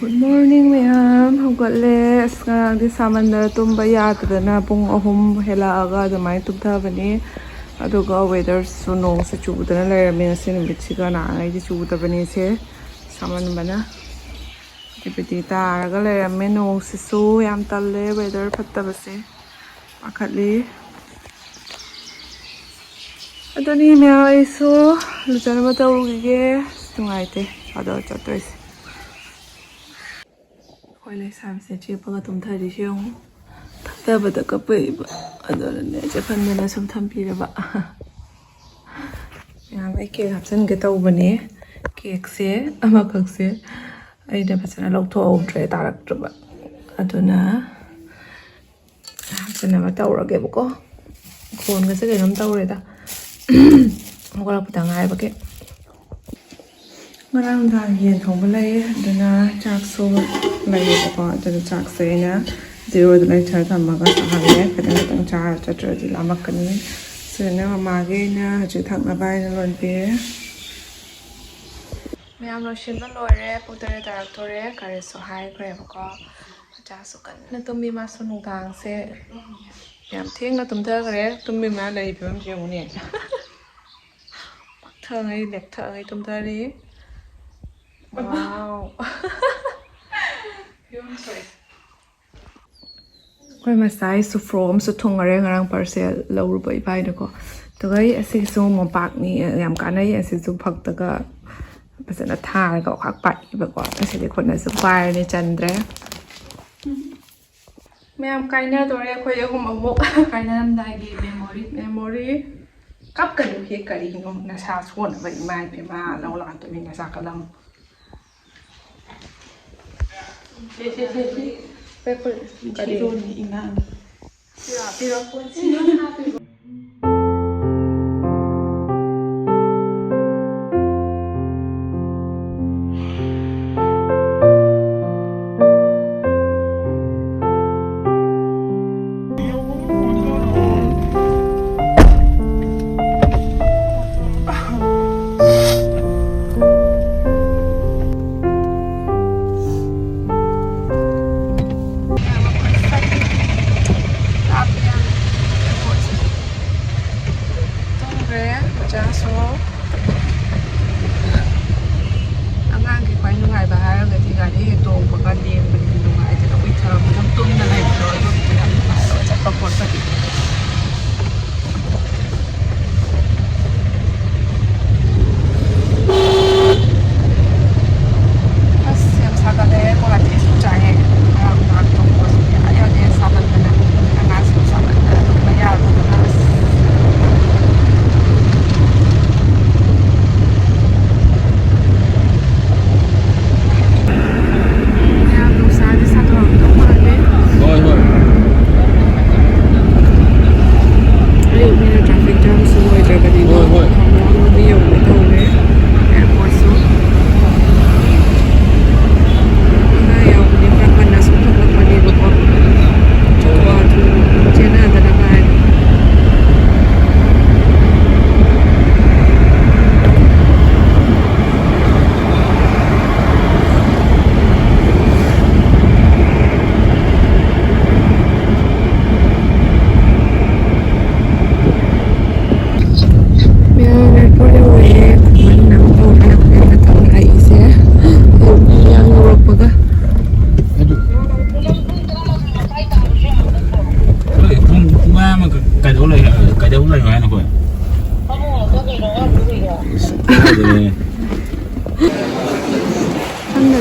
Good morning ma'am. Hꯧgatle. Ngarangdi samanda tumba yadadana pung ahum hallakaga adumai tubthabani. Aduga weather su nong se chubudana lerami ngasi numitsiga naangai di chubudabani se samanbana. Dipiti taraga lerami nong sisu yam talle weather pattabase. Pakhatli. Adoni ma'am aisu lujanaba tawugige tungaite ado chattoise. Hồi lấy xàm sẽ chia bao tôm thời đi siêu ta bật cái bể ở đó này sẽ phân nên là xong thăm pi rồi bạn nhà mấy kia học sinh cái tàu bên này kia xe mà cực xe ai đã phải là lâu thô trời ta đặt rồi bạn ở đó nè học sinh là tàu rồi cái bố con cái sẽ cái nắm tàu rồi ta không có là tàng ai bác cái Marang hiền không có lấy đợt chạc số lấy được có đợt chạc xe nhá điều đợt này chơi thầm mà có thằng nhé cái đợt tăng trà cho trời thì làm mặc cái này rồi nếu mà cái nhá chỉ thằng là bay nó luôn phía mẹ em nói chuyện với lôi rẻ phụ tử đại học rẻ cái số 2 cái mà có chả số cần nên tôi mi mà số nông thang xe em thiên là tụm thơ cái tôi mi mà lấy phải làm gì cũng nè thơ ấy đẹp thơ ấy tụm thơ đi Wow. Quay mà sai su from su thong are ngarang parcel lo ru bai bai ko to gai ase su mo pak ni yam ka nai ase su phak ta ka pasana tha ka khak pai ba ko ase de khon na su pai ni chandre me am kai na to re khoi hom amok kai na nam dai gi memory kap ka du he kari ngom na sa suon bai mai pe ma lo la to ni na sa ka lam Pepper, kari ni inang. Pero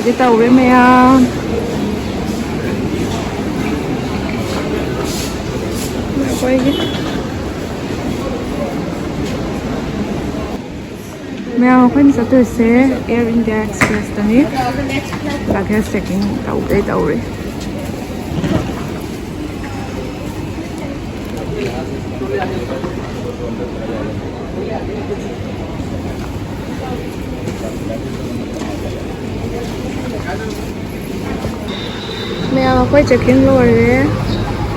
cái tàu đấy mẹ quay cái mèo khuyên sẽ từ xe Air India Express này là cái checking tàu đấy mèo quay check-in rồi đấy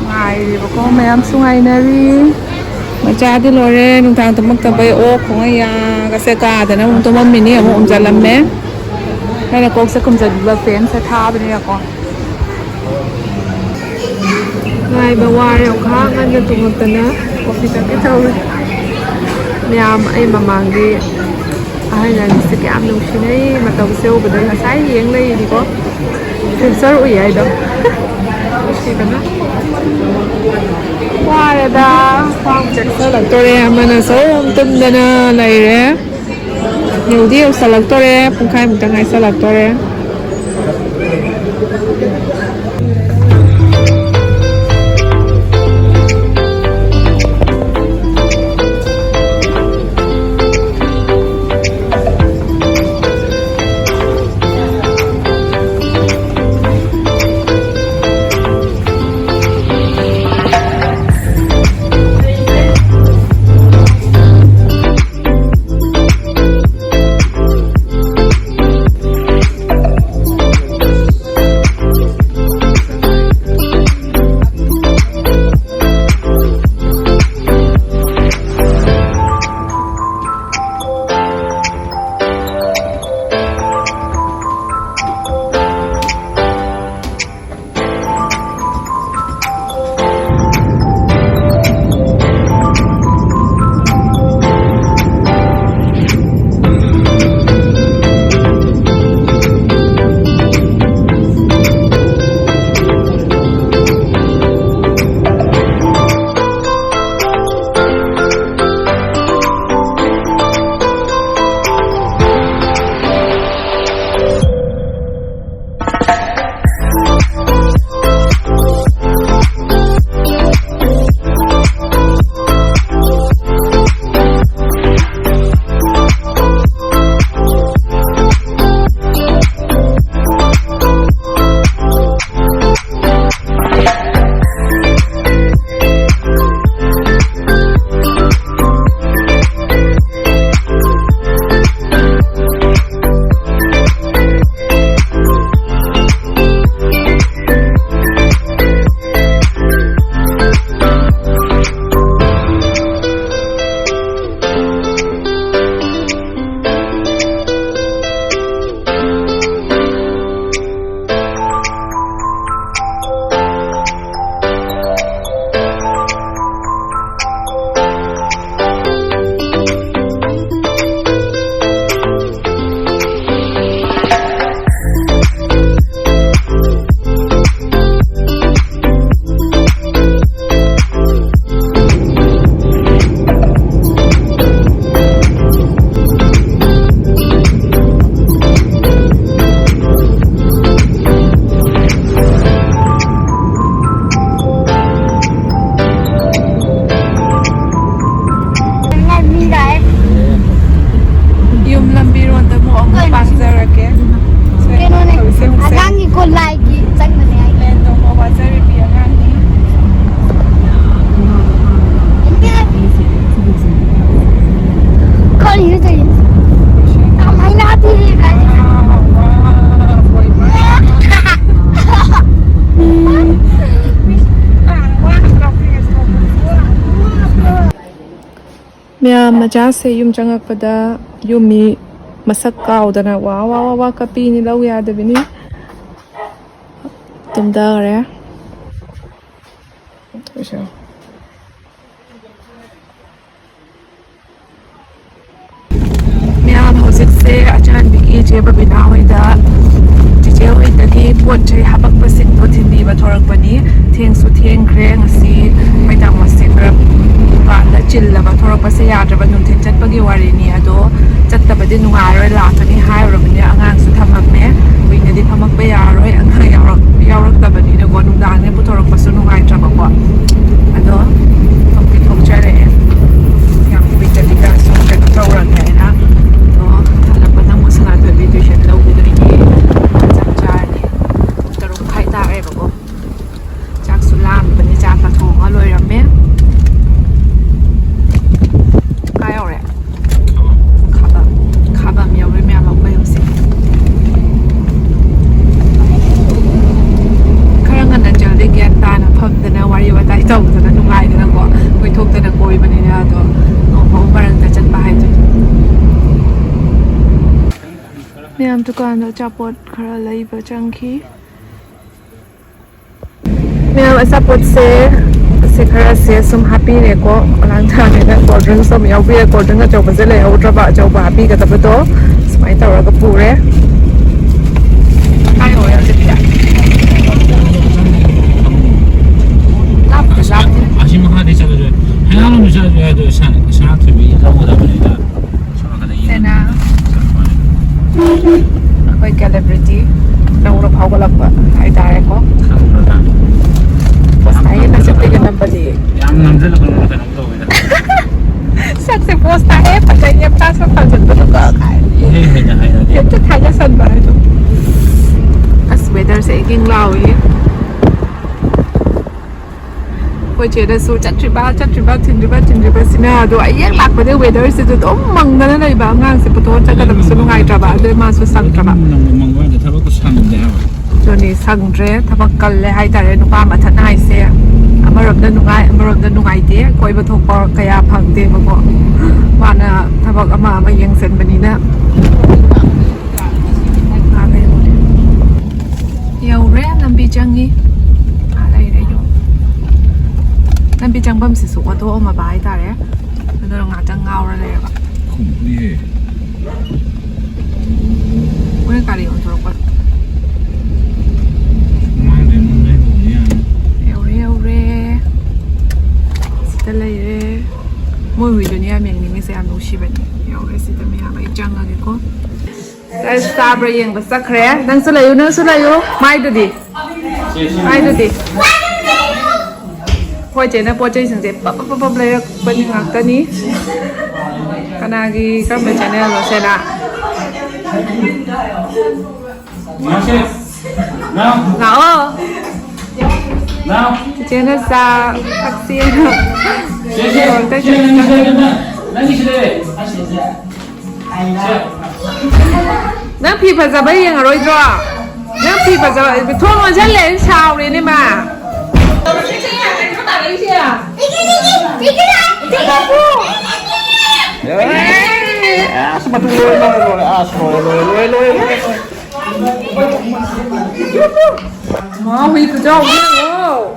ngày thì bà con mèo xuống ngày nari mà cha thì rồi đấy nung thang tụm tụm bay ô không ai à cái xe cả thì nó tụm mình nè một giờ làm mẹ ꯑꯩꯅ ꯀꯣꯛ ꯁꯦ ꯈꯨꯝꯖꯟꯕ ꯐꯦꯟꯁꯦ ꯊꯥꯕꯅꯤꯅꯀꯣ ꯉꯥꯏꯕ ꯋꯥꯔꯦ ꯑꯣꯈꯥ ꯉꯟꯅ ꯇꯨꯝꯃꯛꯇꯅ coffee ꯊꯛꯀꯦ ꯇꯧꯔꯤ ꯃꯌꯥꯝ ꯑꯩ ꯃꯃꯥꯡꯒꯤ ꯑꯍꯜ ꯑꯅꯤꯁꯦ ꯀꯌꯥꯝ ꯅꯨꯡꯁꯤꯅꯩ ꯃꯇꯧꯁꯦ ꯎꯕꯗ ꯉꯁꯥꯏ ꯌꯦꯡ ꯂꯩꯔꯤꯅꯤꯀꯣ ꯐ꯭ꯌꯨꯆꯔ ꯎꯏ ꯍꯥꯏꯗꯣ ꯅꯨꯡꯁꯤꯕꯅ ꯋꯥꯔꯦꯗ ꯈ꯭ꯋꯥꯡ ꯆꯦꯛꯁꯜꯂꯛꯇꯣꯔꯦ ꯑꯃꯅ ꯁꯔꯨꯝ ꯇꯨꯝꯗꯅ ꯂꯩꯔꯦ ꯌꯧꯗꯤ ꯌꯧꯁꯜꯂꯛꯇꯣꯔꯦ ꯄꯨꯡꯈꯥꯏꯃꯨꯛꯇ ꯉꯥꯏꯁꯜꯂꯛꯇꯣꯔꯦ ꯃꯌꯥꯝ ꯃꯆꯥꯁꯦ ꯌꯨꯝ ꯆꯪꯉꯛꯄꯗ ꯌꯨꯝꯃꯤ ꯃꯁꯛ ꯀꯥꯎꯗꯅ ꯋꯥ ꯋꯥ ꯋꯥ ꯋꯥ ꯀꯞꯄꯤꯅꯤ ꯂꯧ ꯌꯥꯗꯕꯤꯅꯤ ꯇꯨꯝꯊꯈꯔꯦ ꯃꯌꯥꯝ ꯍꯧꯖꯤꯛꯁꯦ ꯑꯆꯥꯟꯕꯤꯒꯤ ꯆꯦ ꯕꯕꯤꯅꯥ ꯍꯣꯏꯗ ꯆꯤꯆꯦ ꯍꯣꯏꯗꯒꯤ ꯄꯣꯠ ꯆꯩ ꯍꯥꯄꯛꯄꯁꯤꯡꯗꯣ ꯊꯤꯟꯕꯤꯕ ꯊꯣꯔꯛꯄꯅꯤ ꯊꯦꯡꯁꯨ ꯊꯦꯡꯈ꯭ꯔꯦ ꯉꯁꯤ ꯃꯩꯇꯥꯡꯃꯁꯦ ꯈꯔ ꯗꯨꯀꯥꯟꯗ ꯆꯤꯜꯂꯕ ꯊꯣꯔꯛꯄꯁꯦ ꯌꯥꯗ꯭ꯔꯕ ꯅꯨꯡꯊꯤꯟ ꯆꯠꯄꯒꯤ ꯋꯥꯔꯤꯅꯤ ꯑꯗꯣ ꯆꯠꯇꯕꯗꯤ ꯅꯨꯡꯉꯥꯏꯔꯣꯏ ꯂꯥꯛꯀꯅꯤ ꯍꯥꯏꯔꯨꯔꯕꯅꯤ ꯑꯉꯥꯡꯁꯨ ꯊꯝꯃꯝꯃꯦ ꯀꯨꯏꯅꯗꯤ ꯐꯝꯃꯛꯄ ꯌꯥꯔꯣꯏ ꯑꯉꯥꯡ ꯌꯥꯎꯔꯛꯇꯕꯅꯤꯅꯀꯣ ꯅꯨꯡꯗꯥꯡꯗ ꯄꯨꯊꯣꯔꯛꯄꯁꯨ ꯅꯨꯡꯉꯥꯏꯇ꯭ꯔꯕꯀꯣ ꯑꯗꯣ ꯊꯣꯛꯇꯤ ꯊꯣꯛꯆꯔꯛꯑꯦ ꯌꯥꯝ ꯀꯨꯏꯗꯕꯤꯗ ꯁꯨꯝ ꯀꯩꯅꯣ ꯇꯧꯔꯒꯦ ꯑꯩꯅ ꯑꯗꯣ ꯍꯜꯂꯛꯄꯗ ꯑꯃꯨꯛ ꯁꯅꯥꯊꯣꯏꯕꯤ ꯇ꯭ꯋꯤꯁꯟ ꯂꯧꯕꯤꯗꯣꯏꯅꯤ ꯆꯥꯛ ꯆꯥꯔꯅꯤ ꯄꯨꯡ 6 ꯃꯈꯥꯏ ꯇꯥꯔꯦꯕꯀꯣ ꯆꯥꯛꯁꯨ ꯂꯥꯝꯕꯅꯤ ꯆꯥꯛꯀ ꯊꯣꯡꯉ ꯂꯣꯏꯔꯝꯃꯦ ꯀꯥ ꯌꯧꯔꯦ ꯈꯥꯕꯝ ꯌꯧꯔꯦ ꯃꯌꯥꯝ ꯑꯩꯈꯣꯏ ꯍꯧꯖꯤꯛ दुकान अचापोट खरा लईबा चंखी मैं अचापोट से खरा से सुम हैप्पी रे को अलांग थाने ना कोल्ड ड्रिंक सम याउ बी कोल्ड ड्रिंक अचौ बजे ले औट्रबा अचौ बा हैप्पी का तबतो स्माइ तौरगा पुरे काय हो या जपिया 아시 मखा दे चलो जो हैंगालो नु जो जो सा थबी लावदा बनेदा समा कदा सेना कोई सेलिब्रिटी नौरा फावगलपा हाय तारे को पोस्ट आए ना सब के नंबर दिए याम नंजल को कदा नंबर सब से पोस्ट आए पता ये पास में फंस तो का ये तो थाया सन बाय तो अस वेदर से किंग लावी कोई चेदा सु चट्रिबा थिंद्रिबा सिना दो अयक लाकबदे वेदर से तो मंगना लेबा ngang से पतो चकदा बसु नुंगाइ ट्राबा दे मासु संग ट्राबा मंगवा दे थबक संगदे जोनी संग्रे थबक कल्ले हाय तारे नुपा मथन हाइसे अमरबदा नुंगाइ दे कोइबा थोकपा कया फंगदे बको वाना थबक अमा यंगसन बनिना यौरे लंबी चंगी लंबी चंबम से सुवा तो अमा बाय तारे अदो nga chang ngawra leba khumbuye wen kari on torok mande munde hoya yore sita leire moi hui dunia meng ni se am no shi bani yore sita me ha bai chang age ko sai sabra yeng ba sakre nang sulayu mai du di Poi chế na poi chế sừng chế bắp lấy bên ngạc tân ní, kanagi các bạn channel rồi xem nào. Nào. Nào. Chế na sa taxi. Rồi tới chế na phi phải ra bây giờ rồi đó. Na phi phải ra thôi mà chắc lên sao đi nè mà. Sepatu lôi. Mau huy cái dâu nữa.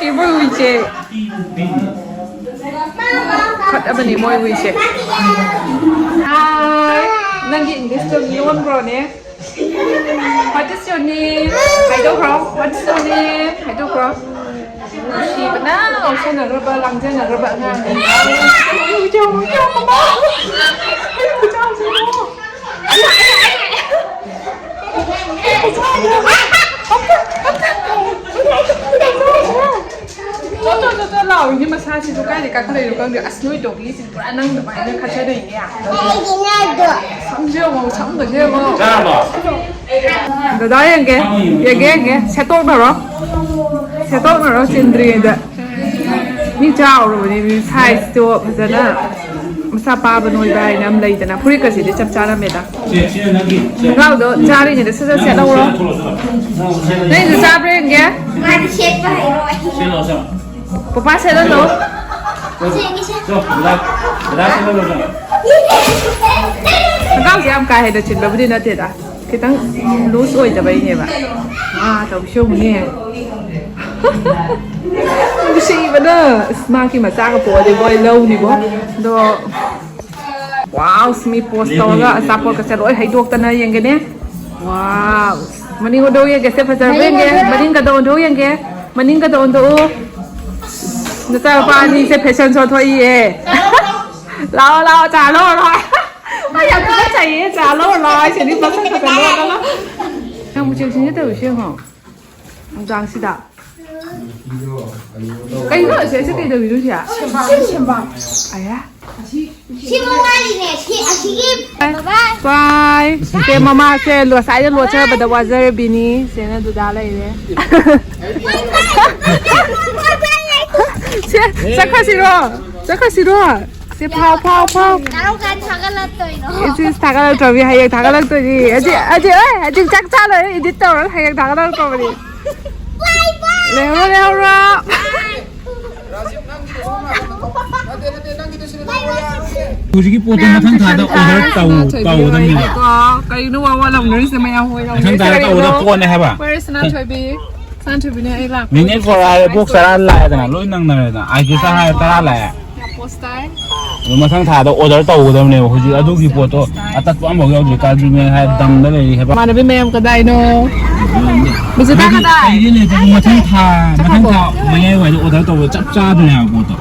Cái môi huy chè. Khát ở bên này môi huy chè. Hi, đang nhìn cái sườn luôn rồi nè. What is your name? Hai đâu không? What is your name? Hai đâu không? Chị bạn nào xem là rubber lăng trên là rubber ngang này. Chồng mà bố. Chồng gì đó. Cho lẩu nhưng mà sao chị cái này các cái này được ăn nuôi đồ đi chị cũng ăn năng được bài nên khai chơi đây nhỉ? Sống chưa mà sống được chưa mà? Rồi đó em kìa, kìa, sẽ tốt nào đó. Sẽ tốt nào đó trên truyền đấy. Mi chào rồi thì size to bây giờ nè. Masa pa banoy bay nam lay na puri kasi de chap chana meda. Ngao do chari ni de sa sa đâu rồi. Nei de sa bre nge. Ngai de set ba hai rồi. Papa sẽ đâu rồi. Ngao sẽ am kai hay de chin ba budi na te da. Cái tăng loose oi da bay ne ba. Tao shung ne. Chị vẫn mà khi mà ra cái bộ thì gọi lâu thì bố đó wow smi post to ga support ka selo hay dok tan yang gene wow maning odo yang ke se pa serve nge maning ka do yang ke maning ka do na ta pa ni se fashion show thoi ye lao trả lo rồi bây giờ cứ chạy trả lo rồi chỉ đi bắt ka lo đó em một chương trình nhất đầu xuyên hả ông giang xí đạo cái đó sẽ cái đầu gì đó chả ai á bye ke mama se lo sai lo cha bada wazer bini se na du da lai de se sakha siro se phao Tao kan thagalat toy no it is thagalat to vi hay thagalat to ji aji aji chak cha lo edit to hay thagalat ko bari leo Hujiki poto mathang thada order tau dam ni kai nu wa long nari se mai hoi long mathang thada order ko ne haba where is na thoibi san thoibi ne ai la minute for ai book sara la da loi nang na da ai ki sa ha tara la ya post tai mathang thada order tau dam ne huji adu gi poto atat am bo yaw ka ju me ha dam da le haba mana bi mem ka dai no mi se ta ka dai ai ni le mathang tha mai wai order tau chap cha du ne ha poto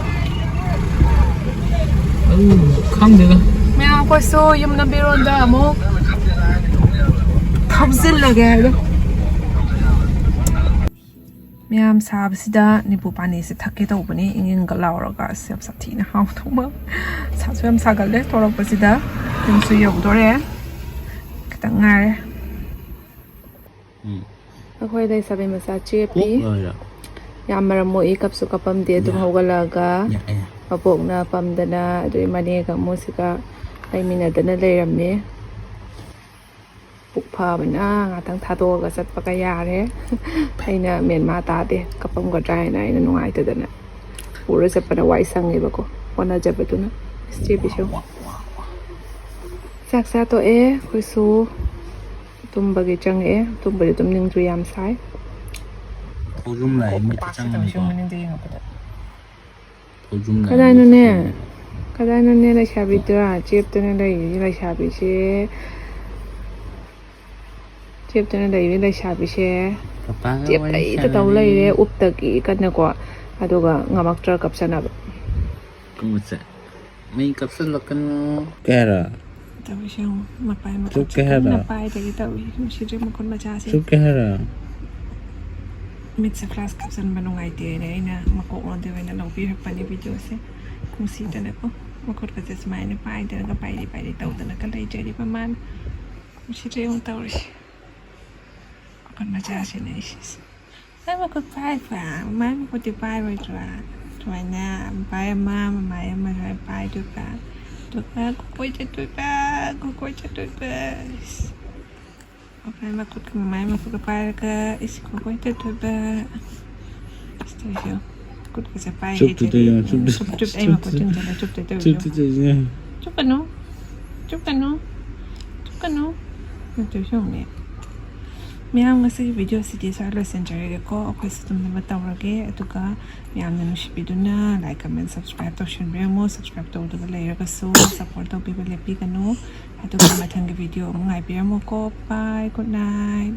khang de me a ko so yum na biron da mo thabzil lage lo ma'am साबसिदा निपु पानी से थके तौबनी इंगिन गलावरगा सेब साथीना how थोमा सासु यम सागले तोरपसिदा तिमसु यौदोरे खतंगारे अखोय दai sabe masa chepi yamara moi kapsu kapam de dum hogalaga apokna pamdana adui mane ga musika aimina dana leiramne pukpha bana ngatang thadoga satpaka yare aina menma ta de kapam ga dai na ina nungai ta dana pura sapana wai sangi bako wana jabetuna stepi show saksa to e khoisu tumba ge chang e tumba de tumning ju yam sai ojum lai mi chang ni ko ojum lai kadai no ne la shabi tra chep tane la shabi she chep tane la shabi she chep lai ta taw lai re up ta ki kana ko aduga ngamak tra kapsana ba kumutsa mai kapsan lakan kera tawi shang mapai ma chuk kera mapai ta ki tawi shi ma kon ma cha se chuk kera mit sa class kapsan banungai te ne ina mako on de na long pi pani video se kung si ta ne ko makot ka sa mai ne pai ta ka pai di taw ta na ka lai je di paman shi je un taw ri kon ma cha se ne shi ai ma ko pai fa mai ma ko ti pai bai tra tra na pai ma mai ma pai tu ka ko ko pa Okay, makut ke mai makut ke pai ke isi ko ko itu ba station kut ke sapai Cup ai makut jeng jala cup kanu itu syong ne ma'am ngasi video si di sa lesson jare ko akhoi system na matawrage atuka ma'am na nushipiduna like comment subscribe to share mo subscribe to the layer ka so support to people lepi kanu atuka mathang video ngai pi mo ko bye good night